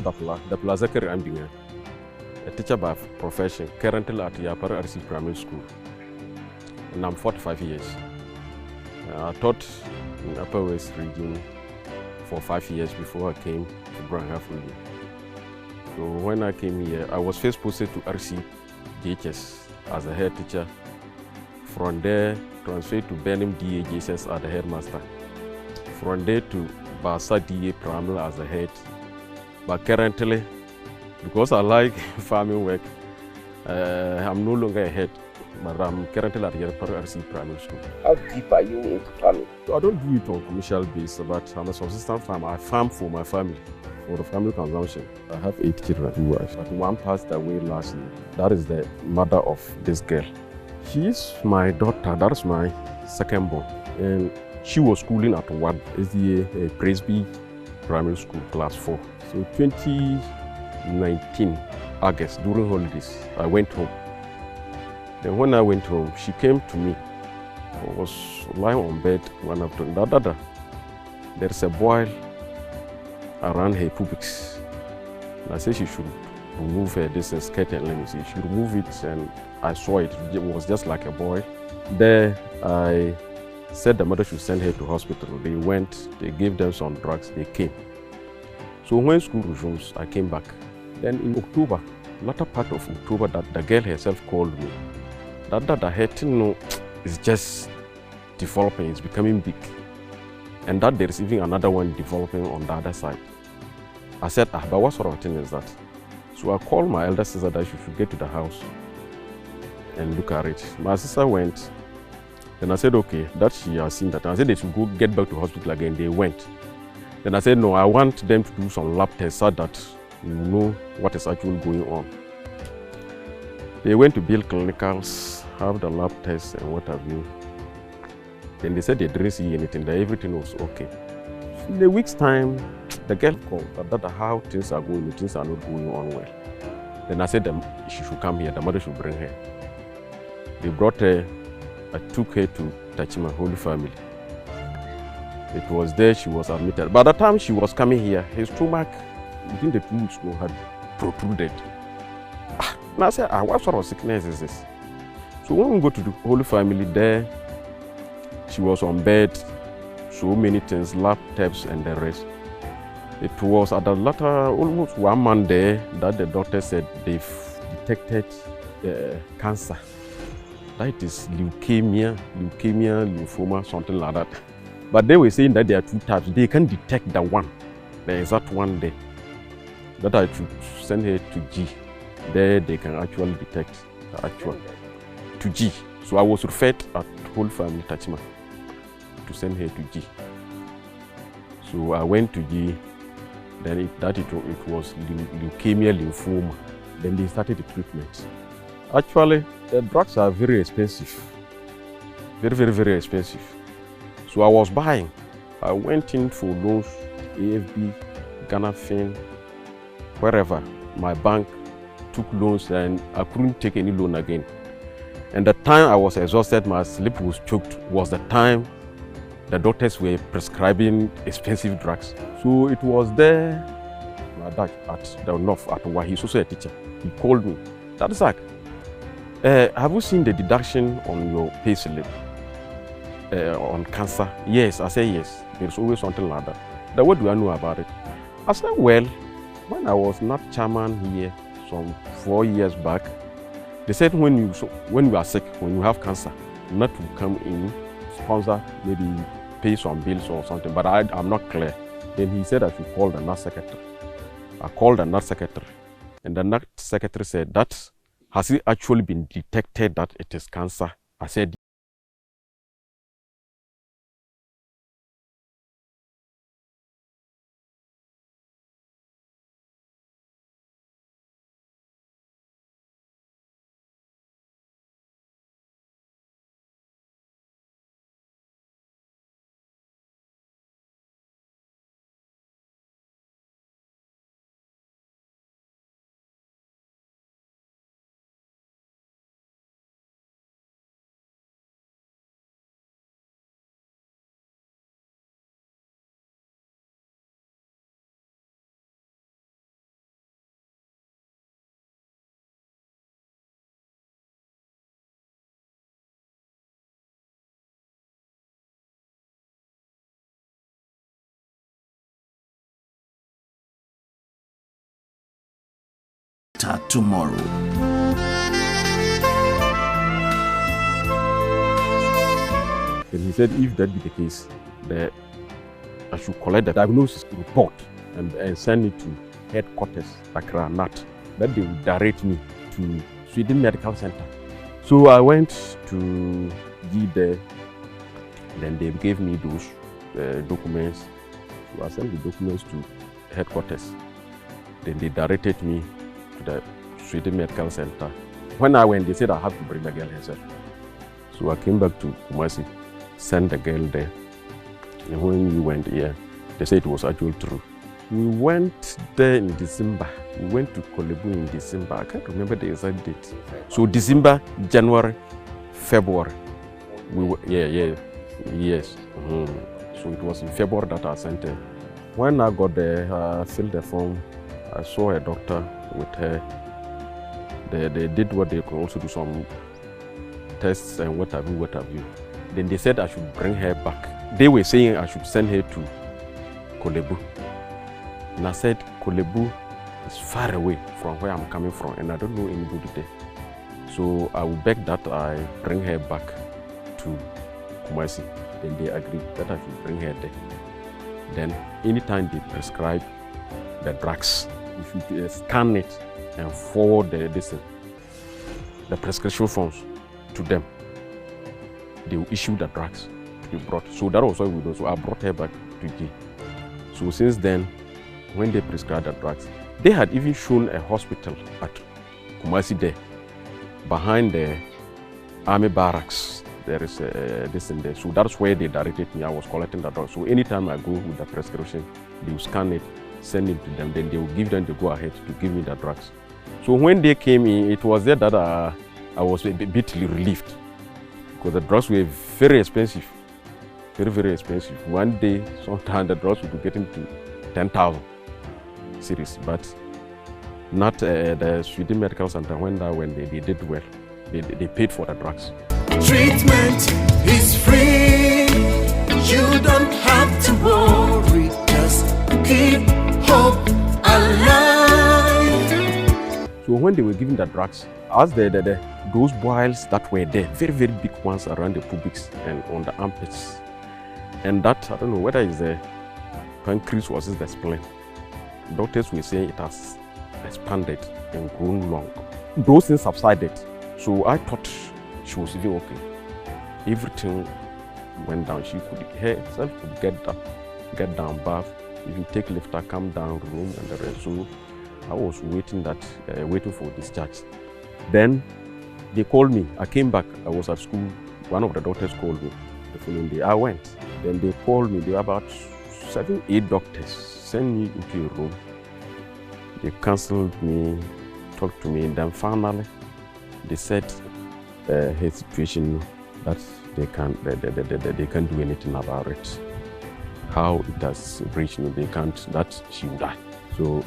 called Dapilla Zack a teacher by profession, currently at Yapara RC Primary School. And I'm 45 years. I taught in Upper West region for 5 years before I came to Branha region. So when I came here, I was first posted to RC JHS as a head teacher. From there, transferred to Benham DAJS as the headmaster. From there to Basa DA Primary as the head. But currently, because I like farming work, I'm no longer a head, but I'm currently at Yapara RC Primary School. How deep are you into farming? I don't do it on commercial basis, but I'm a subsistence farmer. I farm for my family, for the family consumption. I have 8 children and wife, but one passed away last year. That is the mother of this girl. She is my daughter, that is my second born. And she was schooling at one SDA Presby Primary School, class 4. So 2019, August, during holidays, I went home. Then when I went home, she came to me. I was lying on bed one afternoon. There's a boil around her pubics. And I said she should remove her this skirt and let me see. She removed it and I saw it. It was just like a boil. There I said the mother should send her to hospital. They went, they gave them some drugs, they came. So when school resumes, I came back. Then in October, latter part of October, that the girl herself called me. That her thing is just developing, it's becoming big. And that there is even another one developing on the other side. I said, but what sort of thing is that? So I called my elder sister that she should get to the house and look at it. My sister went. Then I said, okay, that she has seen that. And I said they should go get back to hospital again. They went. Then I said, no, I want them to do some lab tests so that we know what is actually going on. They went to Bill Clinicals, have the lab tests and what have you. Then they said they didn't see anything, that everything was okay. In a week's time, the girl called that how things are going, things are not going on well. Then I said she should come here, the mother should bring her. They brought her, I took her to Tachima Holy Family. It was there she was admitted. By the time she was coming here, her stomach within the 2 weeks had protruded. And I said, what sort of sickness is this? So when we go to the Holy Family there, she was on bed, so many things, lab tests and the rest. It was at the latter, almost 1 month there, that the doctor said they've detected cancer. That is leukemia, lymphoma, something like that. But they were saying that there are 2 types. They can detect the exact one there. That I should send her to G. There they can actually detect the actual to G. So I was referred at Whole Family Tachima to send her to G. So I went to G. Then it was leukemia, lymphoma. Then they started the treatment. Actually, the drugs are very expensive. Very, very, very expensive. So I was buying. I went in for loans, AFB, Ghana Fin, wherever. My bank took loans and I couldn't take any loan again. And the time I was exhausted, my sleep was choked, was the time the doctors were prescribing expensive drugs. So it was there, my dad at the north, at where he's also a teacher. He called me, "That's Zack, have you seen the deduction on your pay slip on cancer?" Yes, I said yes. There's always something like that. Then what do I know about it? I said, well, when I was not chairman here some 4 years back, they said when you are sick, when you have cancer, not to come in, sponsor, maybe pay some bills or something, but I'm not clear. Then he said I should call the nurse secretary. I called the nurse secretary, and the nurse secretary said, that has it actually been detected that it is cancer? I said, Tomorrow. And he said, if that be the case, I should collect the diagnosis report and send it to headquarters, Accra, Gnat, that they would direct me to Sweden Medical Center. So I went to G there, then they gave me those documents. So I sent the documents to headquarters. Then they directed me to the Sweden Medical Center. When I went, they said I have to bring the girl herself. So I came back to Kumasi, sent the girl there. And when we went here, they said it was actually true. We went there in December. We went to Kolebu in December. I can't remember the exact date. So December, January, February. Yes. So it was in February that I sent her. When I got there, I filled the form. I saw a doctor with her. They did what they could also do some tests and what have you. Then they said I should bring her back. They were saying I should send her to Kolebu. And I said, Kolebu is far away from where I'm coming from and I don't know anybody there. So I will beg that I bring her back to Kumasi. Then they agreed that I should bring her there. Then anytime they prescribe the drugs, you should scan it and forward the prescription forms to them. They will issue the drugs you brought. So that was what we do. So I brought her back to G. So since then, when they prescribed the drugs, they had even shown a hospital at Kumasi there, behind the army barracks. There is this in there. So that's where they directed me. I was collecting the drugs. So anytime I go with the prescription, they will scan it, send it to them, then they will give them the go-ahead to give me the drugs. So when they came in, it was there that I was a bit relieved because the drugs were very expensive, very expensive. One day, sometimes the drugs would be getting to 10,000 series, but not the Sweden Medical Center. When they did well, they paid for the drugs. Treatment is free. You don't have to worry. Just keep hope alive. So when they were giving the drugs, as those boils that were there, very big ones around the pubics and on the armpits, and that I don't know whether it's the pancreas or it's the spleen. Doctors were saying it has expanded and grown long. Those things subsided, so I thought she was even okay. Everything went down. She could herself could get down, bath, even take lifter, come down room and the rest. So I was waiting for discharge. Then they called me. I came back. I was at school. One of the doctors called me the following day. I went. Then they called me. There were about 7-8 doctors. Sent me into a room. They counseled me, talked to me, and then finally they said her situation that they can't do anything about it. How it has reached me, they can't, that she will die. So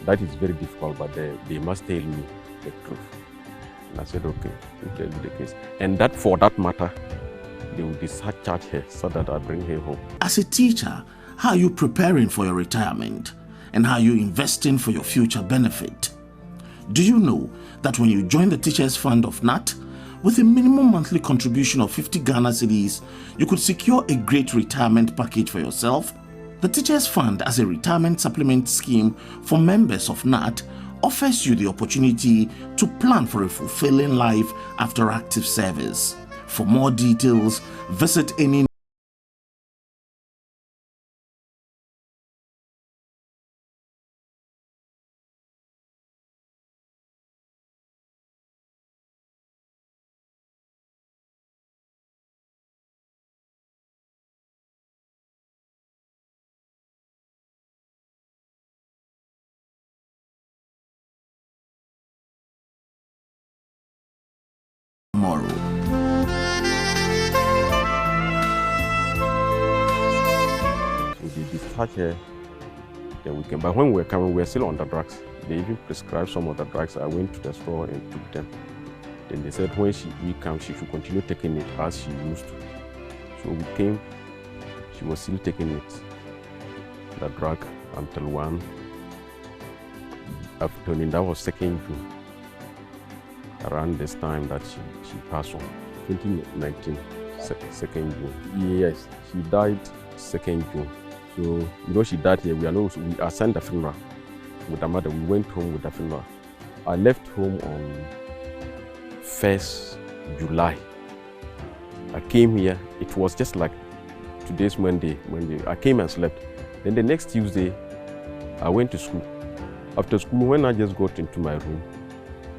that is very difficult, but they must tell me the truth. And I said, okay, if that is the case. And that for that matter, they will discharge her so that I bring her home. As a teacher, how are you preparing for your retirement? And how are you investing for your future benefit? Do you know that when you join the Teachers Fund of Gnat, with a minimum monthly contribution of 50 Ghana cedis, you could secure a great retirement package for yourself? The Teachers Fund, as a retirement supplement scheme for members of Gnat, offers you the opportunity to plan for a fulfilling life after active service. For more details, visit any tomorrow. So they discharged her the weekend. But when we were coming, we were still on the drugs. They even prescribed some of the drugs. I went to the store and took them. Then they said when we come, she should continue taking it as she used to. So we came, she was still taking it, the drug, until afternoon, that was 2nd June. Around this time that she passed on, 2019, 2nd June. Yes, she died 2nd June. So, you know, she died here. We attended the funeral with her mother. We went home with the funeral. I left home on 1st July. I came here. It was just like today's Monday. I came and slept. Then the next Tuesday, I went to school. After school, when I just got into my room,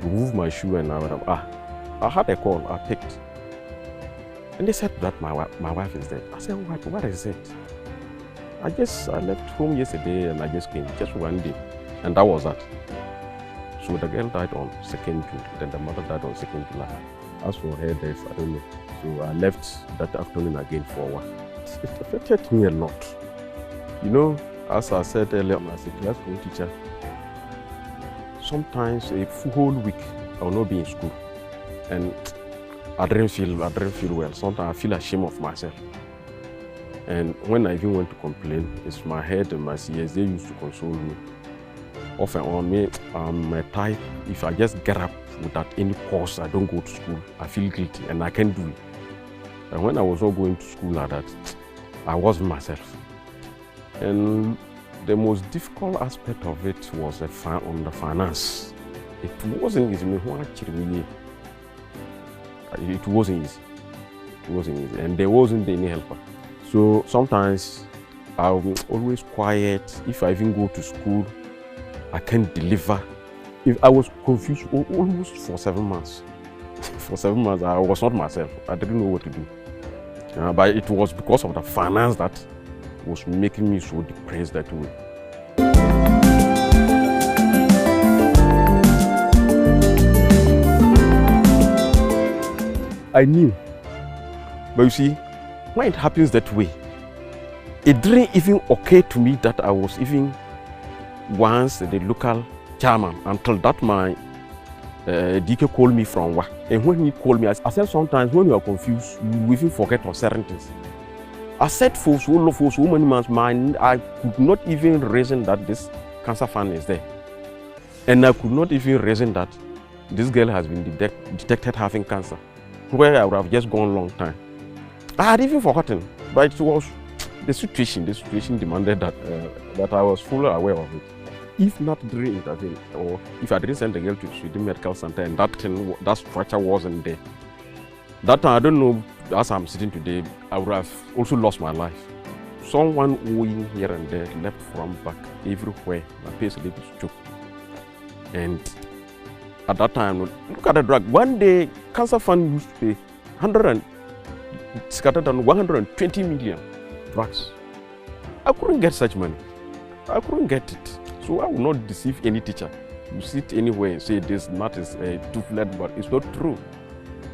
removed my shoe and I had a call. I picked. And they said that my wife is dead. I said, what is it? I left home yesterday and I just came, just one day. And that was that. So the girl died on 2nd June, then the mother died on 2nd July. As for her death, I don't know. So I left that afternoon again for a while. It affected me a lot. You know, as I said earlier, as a classroom teacher, sometimes a whole week I will not be in school. And I didn't feel well. Sometimes I feel ashamed of myself. And when I even went to complain, it's my head and my CS, they used to console me. Off and on me, I'm a type, if I just get up without any cause, I don't go to school, I feel guilty and I can't do it. And when I was not going to school like that, I wasn't myself. And the most difficult aspect of it was on the finance. It wasn't easy. It wasn't easy. It wasn't easy. And there wasn't any helper. So sometimes I'm always quiet. If I even go to school, I can't deliver. If I was confused almost for 7 months. For 7 months, I was not myself. I didn't know what to do. But it was because of the finance that was making me so depressed that way. I knew. But you see, when it happens that way, it didn't even occur to me that I was even once the local chairman until that my DK called me from work. And when he called me, I said sometimes when you are confused, you even forget of certain things. I said for so many months, I could not even reason that this cancer fund is there. And I could not even reason that this girl has been detected having cancer, where I would have just gone a long time. I had even forgotten, but it was the situation demanded that I was fully aware of it. If not during intervene, or if I didn't send the girl to Sweden Medical Center and that structure wasn't there, that time, I don't know, as I'm sitting today, I would have also lost my life. Someone owing here and there, left from back, everywhere, my face is choked. And at that time, look at the drug. One day, cancer fund used to pay 120 million drugs. I couldn't get such money. I couldn't get it. So I will not deceive any teacher. You sit anywhere and say this nut is too-flat, but it's not true.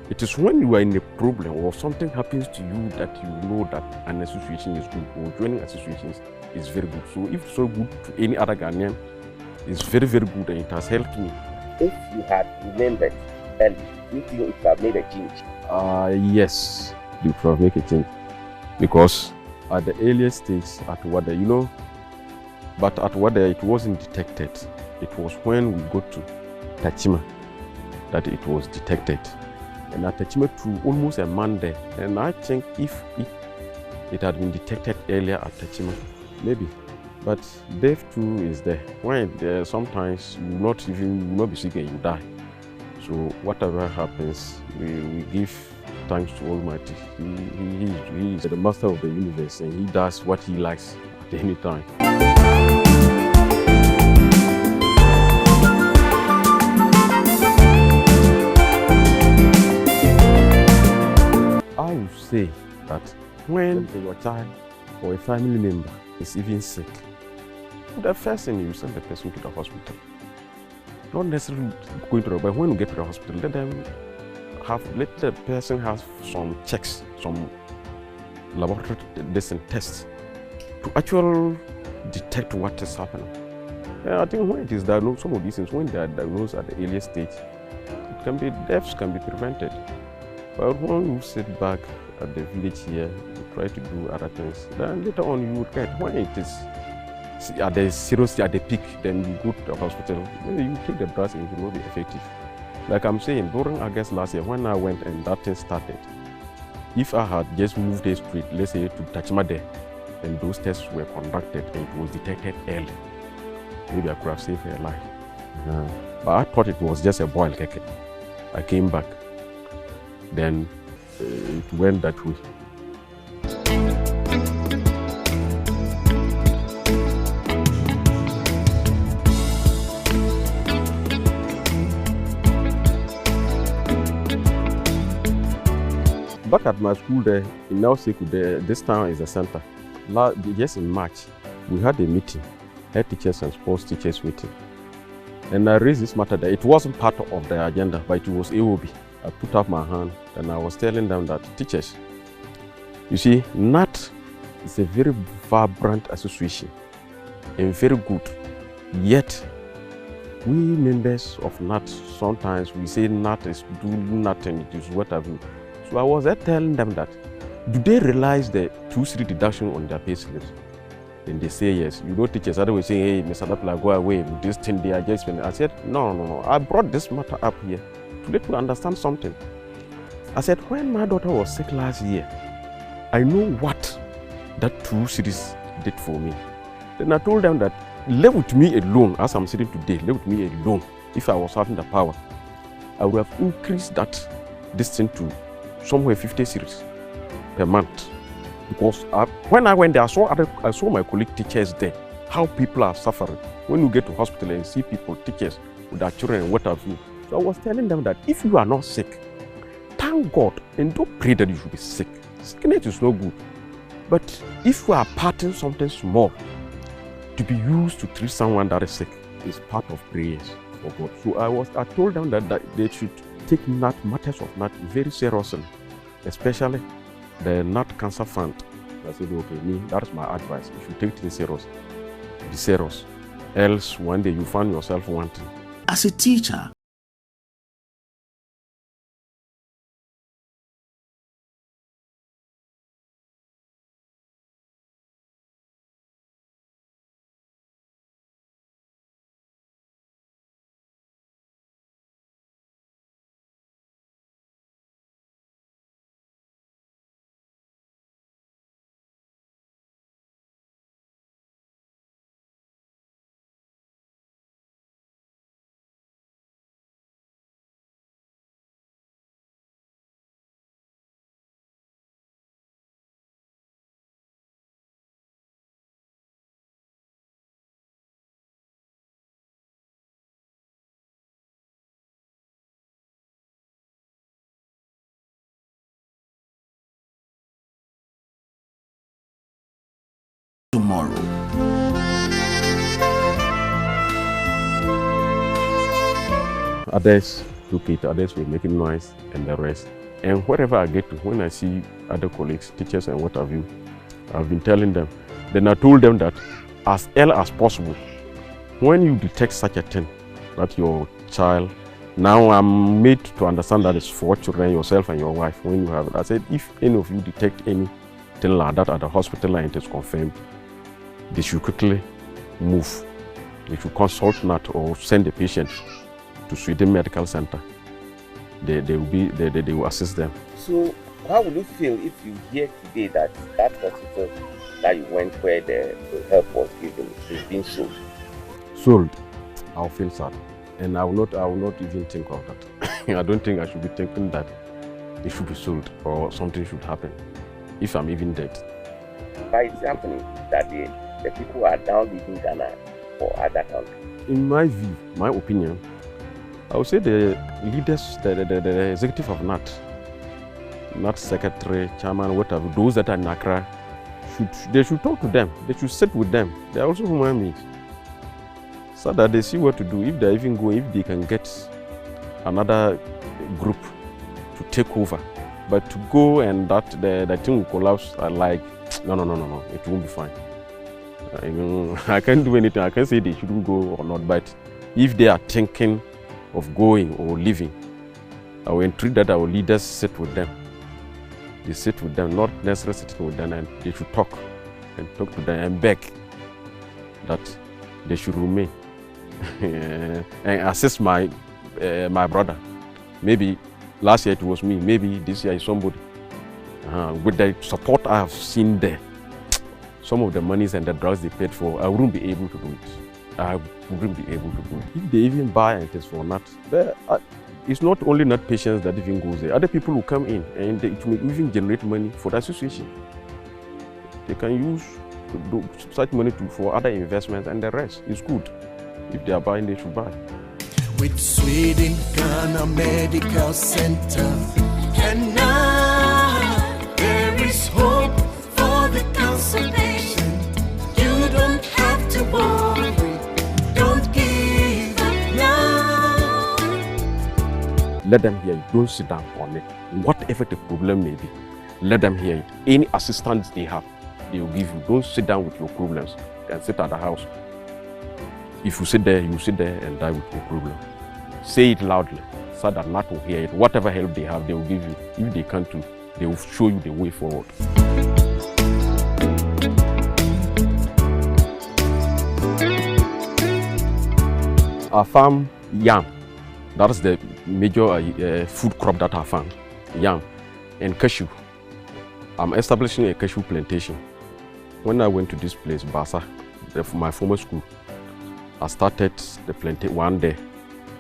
It is when you are in a problem or something happens to you that you know that an association is good, or joining associations is very good. So if it's so good to any other Ghanaian, it's very, very good and it has helped me. If you had remembered early, do you think it would have made a change? Yes, it would have made a change. Because at the earliest stage, at Wada, you know, but at Wada it wasn't detected. It was when we got to Tachima that it was detected. And at Tachima too, almost a month there. And I think if it had been detected earlier at Tachima, maybe. But death too is there. When sometimes you will not be sick and you die. So whatever happens, we give thanks to Almighty. He is the master of the universe and he does what he likes at any time. I would say that when your child or a family member is even sick, the first thing you send the person to the hospital. Not necessarily going to the, but when you get to the hospital, let the person have some checks, some laboratory tests to actually detect what is happening. And I think when it is diagnosed, some of these things, when they are diagnosed at the earliest stage, deaths can be prevented. But when you sit back at the village here, you try to do other things, then later on you will get when it is at the seriously at the peak, then you go to the hospital, maybe you take the drugs and it will not be effective. Like I'm saying, during August last year, when I went and that thing started, if I had just moved the street, let's say to Tachmade, and those tests were conducted and it was detected early, maybe I could have saved her life. But I thought it was just a boil keke. I came back, then it went that way. Back at my school there, in Nauseku, this town is the center. Just in March, we had a meeting, head teachers and sports teachers meeting. And I raised this matter that it wasn't part of the agenda, but it was AOB. I put up my hand and I was telling them that, teachers, you see, Gnat is a very vibrant association and very good. Yet, we members of Gnat, sometimes we say Gnat is doing nothing, it is whatever. So I was telling them that, do they realize the 2-3 deduction on their pay slips? Then they say yes. You know, teachers are always saying, hey, Mr. Dapilla, go away with this thing they are just spending. I said, no. I brought this matter up here to let you understand something. I said, when my daughter was sick last year, I know what that 2 series did for me. Then I told them that, live with me alone, as I'm sitting today, live with me alone. If I was having the power, I would have increased this thing to somewhere 50 series per month. Because when I went there, I saw my colleague teachers there, how people are suffering. When you get to hospital and see people, teachers, with their children and what have you. So I was telling them that if you are not sick, thank God and don't pray that you should be sick. Sickness is no good. But if you are parting something small to be used to treat someone that is sick, is part of prayers for God. So I told them that they should take matters of Gnat very seriously, especially the Gnat Cancer Fund. I said, okay, that's my advice. If you take things serious, be serious. Else, one day you find yourself wanting. As a teacher, tomorrow. Others took it, others were making noise and the rest. And wherever I get to, when I see other colleagues, teachers and what have you, I've been telling them. Then I told them that as early as possible, when you detect such a thing, that your child, now I'm made to understand that it's 4 children, yourself and your wife, when you have it. I said, if any of you detect anything like that at the hospital and it is confirmed, they should quickly move. They should consult Gnat or send the patient to Sweden Medical Center. They will assist them. So how will you feel if you hear today that hospital that you went where the help was given is being sold? Sold? I'll feel sad. And I will not even think of that. I don't think I should be thinking that it should be sold or something should happen if I'm even dead. Why is it happening that the people are now leaving Ghana for other countries? In my view, my opinion, I would say the leaders, the executive of Gnat secretary, chairman, whatever, those that are in Accra, they should talk to them. They should sit with them. They are also human beings, so that they see what to do. If they even go, if they can get another group to take over, but to go and the thing will collapse, like no, it won't be fine. I can't do anything. I can't say they shouldn't go or not, but if they are thinking of going or leaving, I will entreat that our leaders sit with them. They sit with them, not necessarily sitting with them, and they should talk and talk to them and beg that they should remain and assist my brother. Maybe last year it was me, maybe this year is somebody. With the support I have seen there, some of the monies and the drugs they paid for, I wouldn't be able to do it. I wouldn't be able to do it. If they even buy and test for Gnat, it's not only Gnat patients that even goes there. Other people will come in and it will even generate money for the association. They can use such money for other investments, and the rest is good. If they are buying, they should buy. With Sweden Ghana Medical Center, and now there is hope for the cancer patient. You don't have to worry, don't give up now. Let them hear it, don't sit down on it. Whatever the problem may be, let them hear it. Any assistance they have, they will give you. Don't sit down with your problems and sit at the house. If you sit there, you sit there and die with your problem. Say it loudly so that Gnat will hear it. Whatever help they have, they will give you. If they can't do, they will show you the way forward. I farm yam. That is the major food crop that I farm. Yam and cashew. I'm establishing a cashew plantation. When I went to this place, Basa, my former school, I started the plantation one day,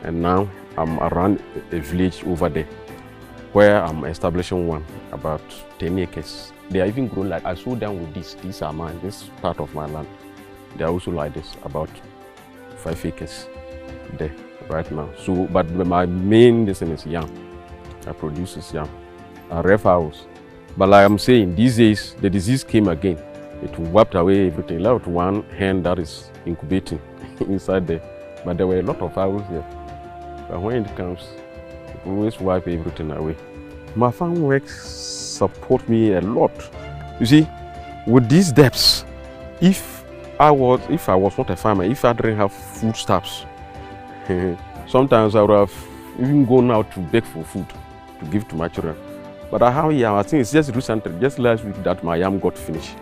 and now I'm around a village over there where I'm establishing one, about 10 acres. They are even grown like, I sold them with this. These are mine, this part of my land. They are also like this, about 5 acres there right now. So, but my main business is yam. I produce this yam. I ref house. But like I'm saying, these days, the disease came again. It wiped away everything. Left one hen that is incubating inside there. But there were a lot of owls there. But when it comes, it always wipe everything away. My farm work support me a lot. You see, with these debts, if I was not a farmer, if I didn't have foodstuffs, sometimes I would have even gone out to beg for food to give to my children. But I have yam. I think it's just recently, just last week, that my yam got finished.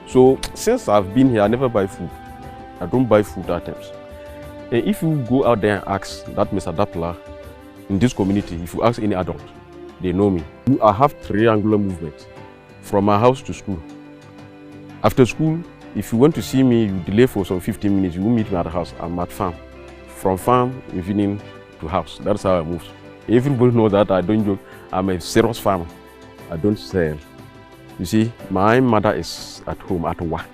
So since I've been here, I never buy food. I don't buy food items. And if you go out there and ask that Mr. Dapilla in this community, if you ask any adult, they know me. I have triangular movement from my house to school. After school, if you want to see me, you delay for some 15 minutes, you will meet me at the house. I'm at farm. From farm, evening to house. That's how I move. Everybody knows that I don't joke. I'm a serious farmer. I don't sell. You see, my mother is at home at work.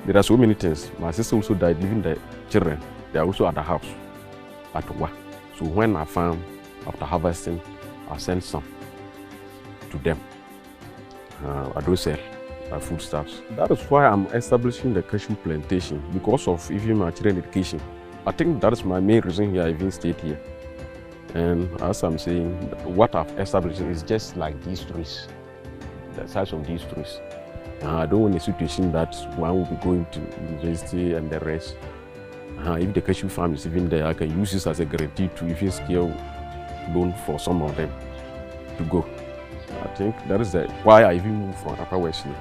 There are so many things. My sister also died, even the children. They are also at the house at work. So when I farm, after harvesting, I send some to them. I don't sell my foodstuffs. That is why I'm establishing the cashew plantation, because of even my children education. I think that is my main reason here I even stayed here. And as I'm saying, what I've established is just like these trees, the size of these trees. I don't want a situation that one will be going to university and the rest. If the cashew farm is even there, I can use this as a guarantee to even scale loan for some of them to go. I think that is why I even moved from Upper West here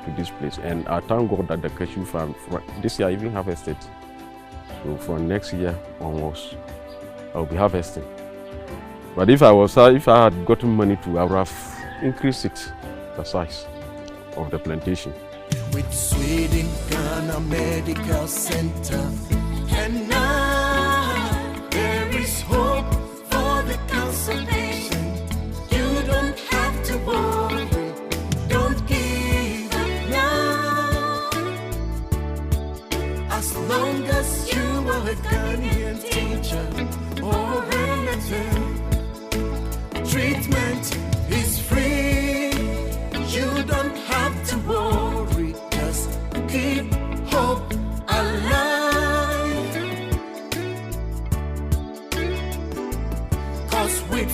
to this place. And I thank God that the cashew farm, this year I even harvested. So from next year onwards, I'll be harvesting. But if I had gotten money to, I would have increased it, the size of the plantation. With Sweden Ghana Medical Center, and now there is hope for the cancer patient. You don't have to worry, don't give up now. As long as you are a Ghanaian teacher or relative, treatment is free. You don't have to worry, just keep hope alive. 'Cause with